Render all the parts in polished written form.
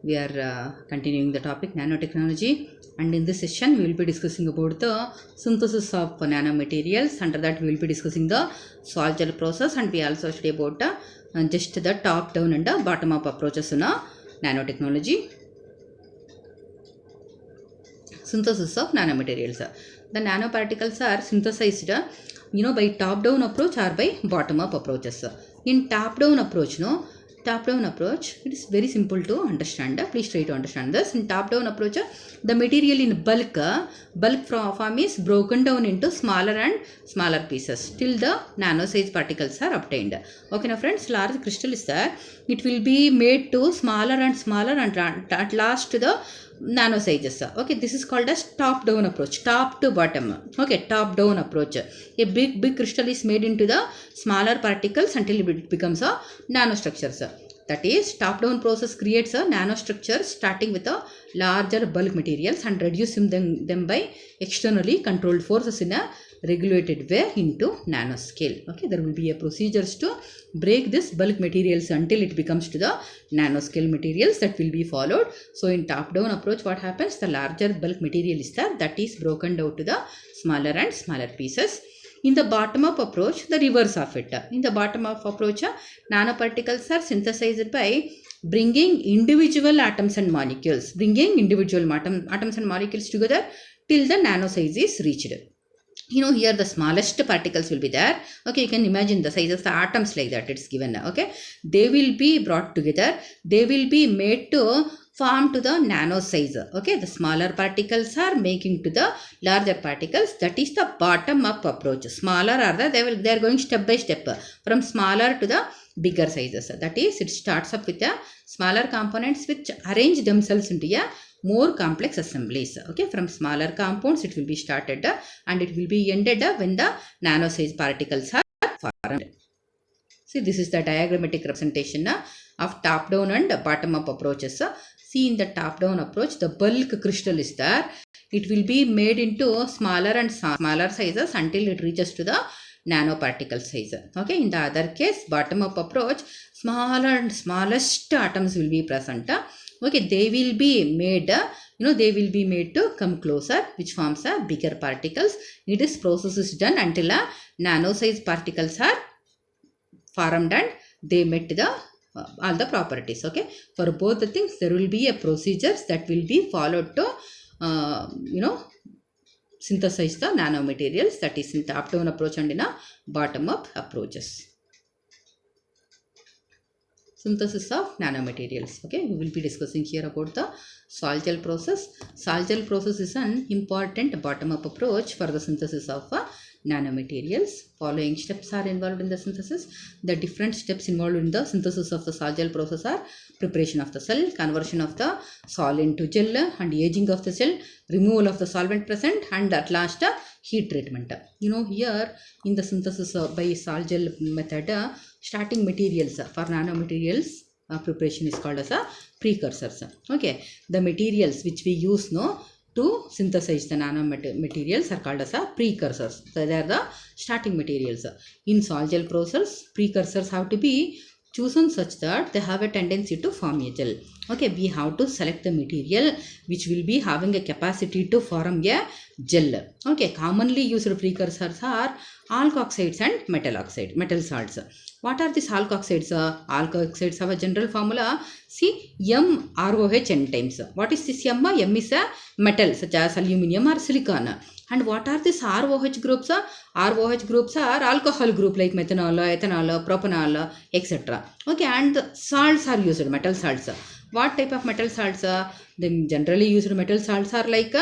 we are continuing the topic nanotechnology, and in this session we will be discussing about the synthesis of nanomaterials. Under that we will be discussing the Sol-Gel process, and we also study about just the top down and bottom up approaches in nanotechnology. Synthesis of nanomaterials. The nanoparticles are synthesized by top down approach or by bottom up approaches. In top down approach, it is very simple to understand. Please try to understand this. In top down approach, the material in bulk form is broken down into smaller and smaller pieces till the nano size particles are obtained. Okay, now friends, large crystal is there. It will be made to smaller and smaller and at last to the nano sizes. Okay, this is called as top down approach, top to bottom. Okay, top down approach. A big crystal is made into the smaller particles until it becomes a nanostructures. That is, top down process creates a nanostructure starting with a larger bulk materials and reducing them by externally controlled forces in a regulated way into nanoscale. Okay, there will be a procedures to break this bulk materials until it becomes to the nanoscale materials that will be followed. So in top down approach, what happens? The larger bulk material is there, that is broken down to the smaller and smaller pieces. In the bottom up approach, the reverse of it. In the bottom up approach, nanoparticles are synthesized by bringing individual atoms and molecules, atoms and molecules together till the nano size is reached. Here the smallest particles will be there. Okay, you can imagine the size of the atoms like that. It's given. Okay, they will be brought together. They will be made to form to the nano size. Okay, the smaller particles are making to the larger particles. That is the bottom up approach. Smaller are they are going step by step from smaller to the bigger sizes. That is, it starts up with the smaller components which arrange themselves into a more complex assemblies. Okay, from smaller compounds it will be started and it will be ended when the nano size particles are formed. See, this is the diagrammatic representation of top down and bottom up approaches. See, in the top down approach, the bulk crystal is there. It will be made into smaller and smaller sizes until it reaches to the nanoparticle size. Okay, in the other case, bottom up approach, smaller and smallest atoms will be present. Okay, they will be made, they will be made to come closer, which forms a bigger particles. This process is done until a nano size particles are formed and they met the all the properties. Okay, for both the things there will be a procedures that will be followed to synthesize the nanomaterials. That is in top down approach and in a bottom up approaches. Synthesis of nanomaterials. Okay, we will be discussing here about the Sol-Gel process. Sol-Gel process is an important bottom up approach for the synthesis of nanomaterials. Following steps are involved in the synthesis. The different steps involved in the synthesis of the Sol-Gel process are preparation of the cell, conversion of the sol into gel, and aging of the cell, removal of the solvent present, and at last heat treatment. Here in the synthesis by Sol-Gel method, starting materials for nanomaterials preparation is called as a precursors. Okay, the materials which we use to synthesize the nanomaterials are called as a precursors. So they are the starting materials. In Sol-Gel process, precursors have to be chosen such that they have a tendency to form a gel. Okay, we have to select the material which will be having a capacity to form a gel. Okay, commonly used precursors are alkoxides and metal salts. What are these alkoxides? Alkoxides have a general formula. See, MROH N times. What is this M? M is a metal such as aluminium or silicon. And what are these ROH groups? ROH groups are alcohol group like methanol, ethanol, propanol, etc. Okay, and salts are used, metal salts. What type of metal salts? The generally used metal salts are like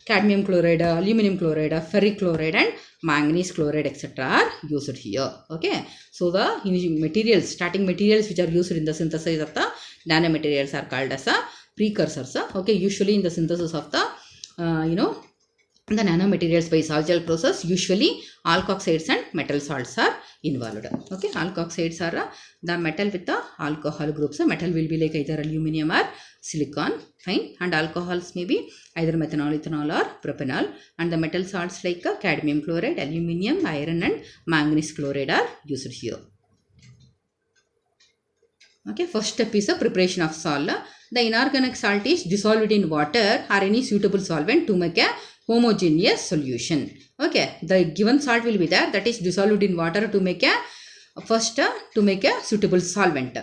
cadmium chloride, aluminum chloride, ferric chloride, and manganese chloride, etc. are used here. Okay, so the materials, starting materials which are used in the synthesis of the nanomaterials are called as precursors. Okay, usually in the synthesis of the the nanomaterials by Sol-Gel process, usually alkoxides and metal salts are involved. Okay, alkoxides are the metal with the alcohol groups. Metal will be like either aluminium or silicon, fine, and alcohols may be either methanol, ethanol or propanol, and the metal salts like cadmium chloride, aluminium, iron and manganese chloride are used here. Okay, first step is a preparation of sol. The inorganic salt is dissolved in water or any suitable solvent to make a homogeneous solution. Okay, the given salt will be there, that is dissolved in water to make a to make a suitable solvent.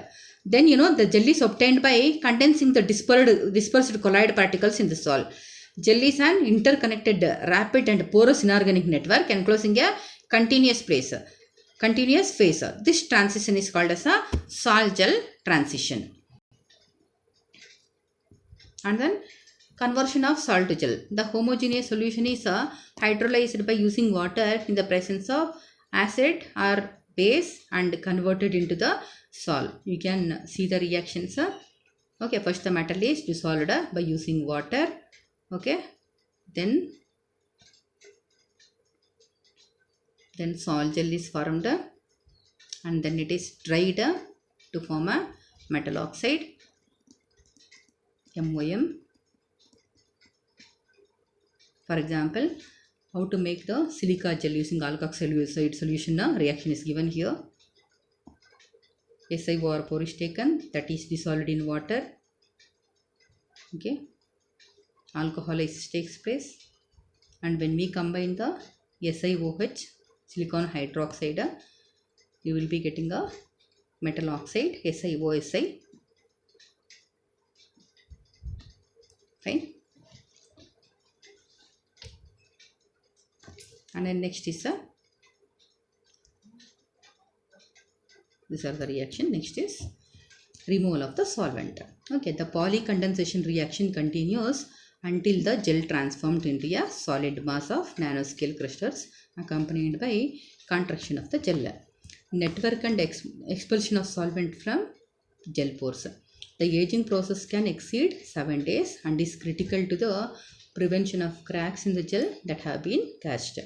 Then the gel is obtained by condensing the dispersed colloid particles in the salt. Gel is an interconnected, rapid and porous inorganic network enclosing a continuous phase. This transition is called as a salt-gel transition. And then conversion of salt to gel. The homogeneous solution is hydrolyzed by using water in the presence of acid or base and converted into the salt. You can see the reactions. Okay, first the metal is dissolved by using water. Okay, then salt gel is formed and then it is dried to form a metal oxide, MOM. For example, how to make the silica gel using alkoxide solution reaction is given here. SiO4 is taken, that is dissolved in water. Okay, alcoholysis takes place, and when we combine the SiOH, silicon hydroxide, you will be getting a metal oxide, SiOSi. Fine. And then next is these are the reaction. Next is removal of the solvent. Okay, the polycondensation reaction continues until the gel transformed into a solid mass of nanoscale crystals accompanied by contraction of the gel. Network and expulsion of solvent from gel pores. The aging process can exceed 7 days and is critical to the prevention of cracks in the gel that have been cast.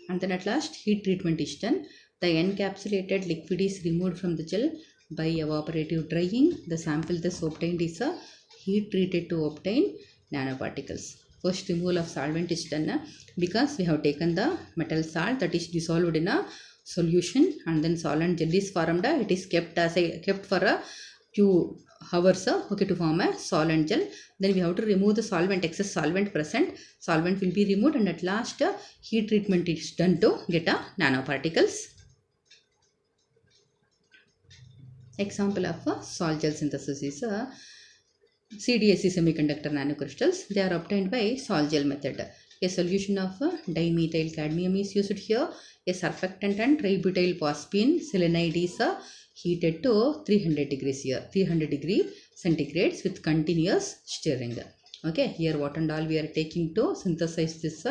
And then at last heat treatment is done. The encapsulated liquid is removed from the gel by evaporative drying. The sample thus obtained is heat treated to obtain nanoparticles. First removal of solvent is done because we have taken the metal salt that is dissolved in a solution, and then solvent gel is formed. It is kept for a few hours okay, to form a solvent gel. Then we have to remove the solvent, excess solvent present. Solvent will be removed, and at last heat treatment is done to get a nanoparticles. Example of a salt gel synthesis is CDSC semiconductor nanocrystals. They are obtained by salt gel method. A solution of dimethyl cadmium is used here. A surfactant and tributyl phosphine selenide is heated to 300 degrees here, 300 degree centigrades with continuous stirring. Okay, here what and all we are taking to synthesize this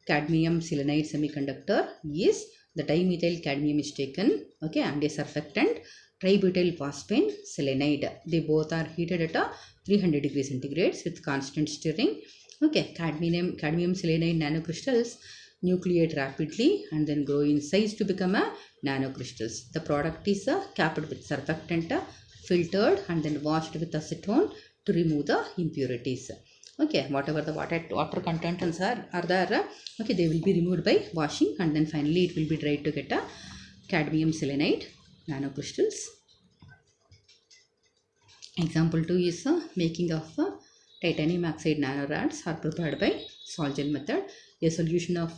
cadmium selenide semiconductor is the dimethyl cadmium is taken, okay, and a surfactant tributyl phosphine selenide. They both are heated at 300 degrees centigrades with constant stirring. Okay, cadmium selenide nanocrystals nucleate rapidly and then grow in size to become a nanocrystals. The product is capped with surfactant, filtered and then washed with acetone to remove the impurities. Okay, whatever the water contents are there, okay, they will be removed by washing, and then finally it will be dried to get a cadmium selenide nanocrystals. Example 2 is making of titanium oxide nanorods are prepared by salt gel method. A solution of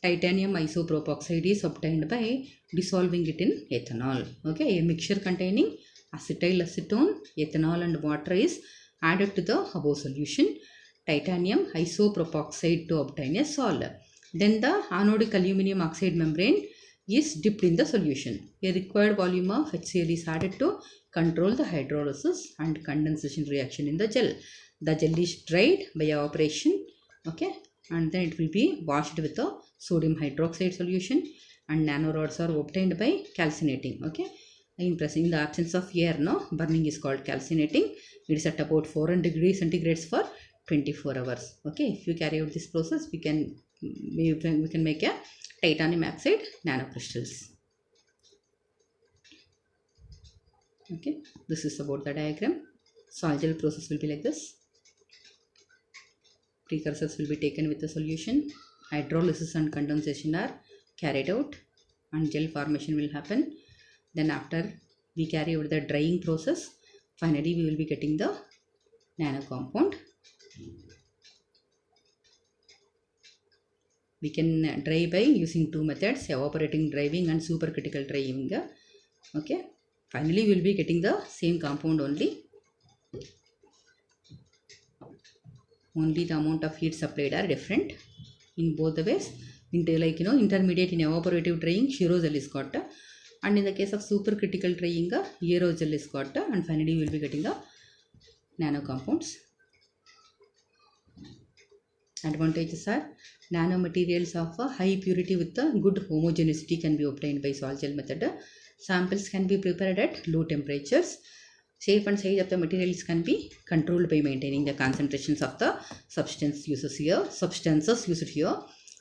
titanium isopropoxide is obtained by dissolving it in ethanol. Okay, a mixture containing acetyl acetone, ethanol and water is added to the above solution, titanium isopropoxide, to obtain a salt. Then the anodic aluminum oxide membrane is dipped in the solution. A required volume of HCl is added to control the hydrolysis and condensation reaction in the gel. The gel is dried by evaporation, okay, and then it will be washed with a sodium hydroxide solution, and nanorods are obtained by calcinating. Okay, in the absence of air, burning is called calcinating. It is at about 400 degrees centigrades for 24 hours. Okay, if you carry out this process, we can make a titanium oxide nanocrystals. Okay, this is about the diagram. Salt gel process will be like this. Precursors will be taken with the solution. Hydrolysis and condensation are carried out and gel formation will happen. Then after we carry out the drying process, Finally, we will be getting the nano compound. We can dry by using two methods, evaporating drying and supercritical drying. Okay. Finally, we will be getting the same compound only. Only the amount of heat supplied are different in both the ways. Intermediate in evaporative drying, Shirogel is got, and in the case of supercritical drying, aerogel is got, and finally we will be getting the nano compounds. Advantages are nanomaterials of high purity with good homogeneity can be obtained by sol gel method. Samples can be prepared at low temperatures. Shape and size of the materials can be controlled by maintaining the concentrations of the substances used here.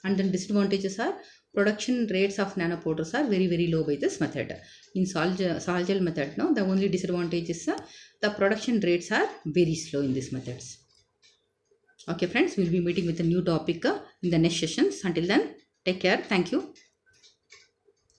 And then disadvantages are production rates of nanopowders are very low by this method. In sol gel method, the only disadvantage is the production rates are very slow in these methods. Okay friends, we will be meeting with a new topic in the next sessions. Until then, take care. Thank you.